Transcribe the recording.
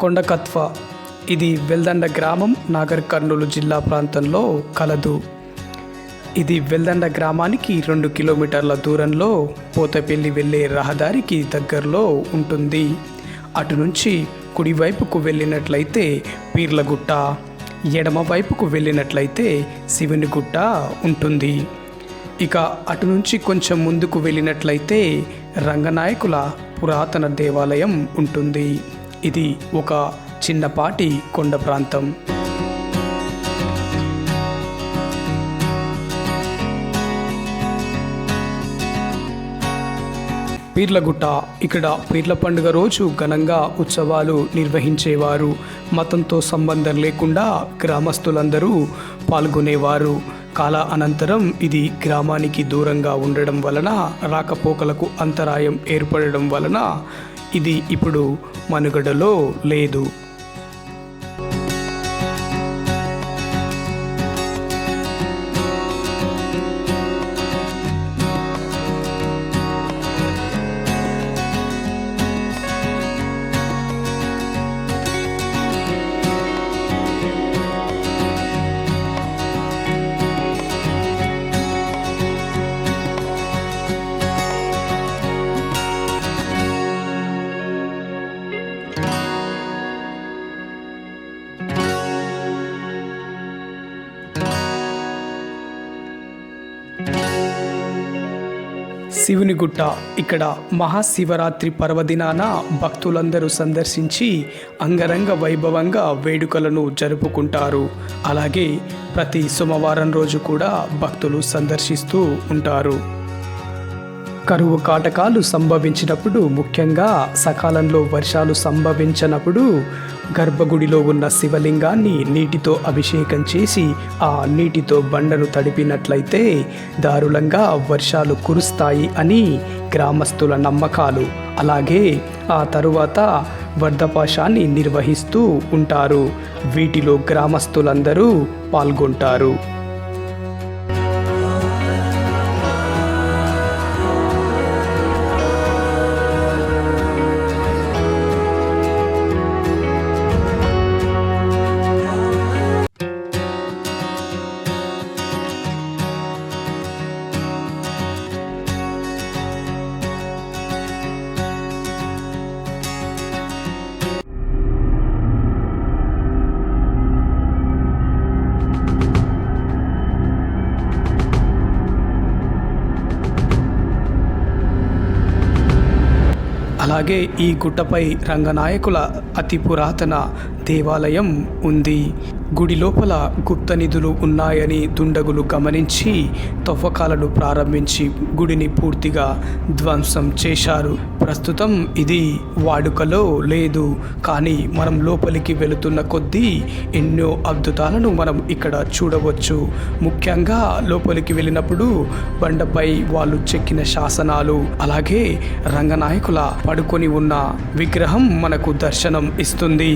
కొండకత్వ ఇది వెల్దండ గ్రామం నాగర్ కర్నూలు జిల్లా ప్రాంతంలో కలదు. ఇది వెల్దండ గ్రామానికి 2 కిలోమీటర్ల దూరంలో పోతపల్లి వెళ్ళే రహదారికి దగ్గరలో ఉంటుంది. అటు నుంచి కుడివైపుకు వెళ్ళినట్లయితే పీర్లగుట్ట, ఎడమ వైపుకు వెళ్ళినట్లయితే శివునిగుట్ట ఉంటుంది. ఇక అటు నుంచి కొంచెం ముందుకు వెళ్ళినట్లయితే రంగనాయకుల పురాతన దేవాలయం ఉంటుంది. ఇది ఒక చిన్నపాటి కొండ ప్రాంతం. పీర్లగుట్ట, ఇక్కడ పీర్ల పండుగ రోజు ఘనంగా ఉత్సవాలు నిర్వహించేవారు. మతంతో సంబంధం లేకుండా గ్రామస్తులందరూ పాల్గొనేవారు. కాల అనంతరం ఇది గ్రామానికి దూరంగా ఉండడం వలన, రాకపోకలకు అంతరాయం ఏర్పడడం వలన ఇది ఇప్పుడు మనుగడలో లేదు. శివునిగుట్ట, ఇక్కడ మహాశివరాత్రి పర్వదినాన భక్తులందరూ సందర్శించి అంగరంగ వైభవంగా వేడుకలను జరుపుకుంటారు. అలాగే ప్రతి సోమవారం రోజు కూడా భక్తులు సందర్శిస్తూ ఉంటారు. కరువు కాటకాలు సంభవించినప్పుడు, ముఖ్యంగా సకాలంలో వర్షాలు సంభవించినప్పుడు గర్భగుడిలో ఉన్న శివలింగాన్ని నీటితో అభిషేకం చేసి ఆ నీటితో బండను తడిపినట్లయితే దారుణంగా వర్షాలు కురుస్తాయి అని గ్రామస్తుల నమ్మకాలు. అలాగే ఆ తరువాత వర్ధపాశాన్ని నిర్వహిస్తూ ఉంటారు. వీటిలో గ్రామస్తులందరూ పాల్గొంటారు. అలాగే ఈ గుట్టపై రంగనాయకుల అతి పురాతన దేవాలయం ఉంది. గుడి లోపల గుప్త నిధులు ఉన్నాయని దుండగులు గమనించి తవ్వకాలను ప్రారంభించి గుడిని పూర్తిగా ధ్వంసం చేశారు. ప్రస్తుతం ఇది వాడుకలో లేదు. కానీ మనం లోపలికి వెళుతున్న కొద్దీ ఎన్నో అద్భుతాలను మనం ఇక్కడ చూడవచ్చు. ముఖ్యంగా లోపలికి వెళ్ళినప్పుడు బండపై వాళ్ళు చెక్కిన శాసనాలు, అలాగే రంగనాయకుల పడుకొని ఉన్న విగ్రహం మనకు దర్శనం ఇస్తుంది.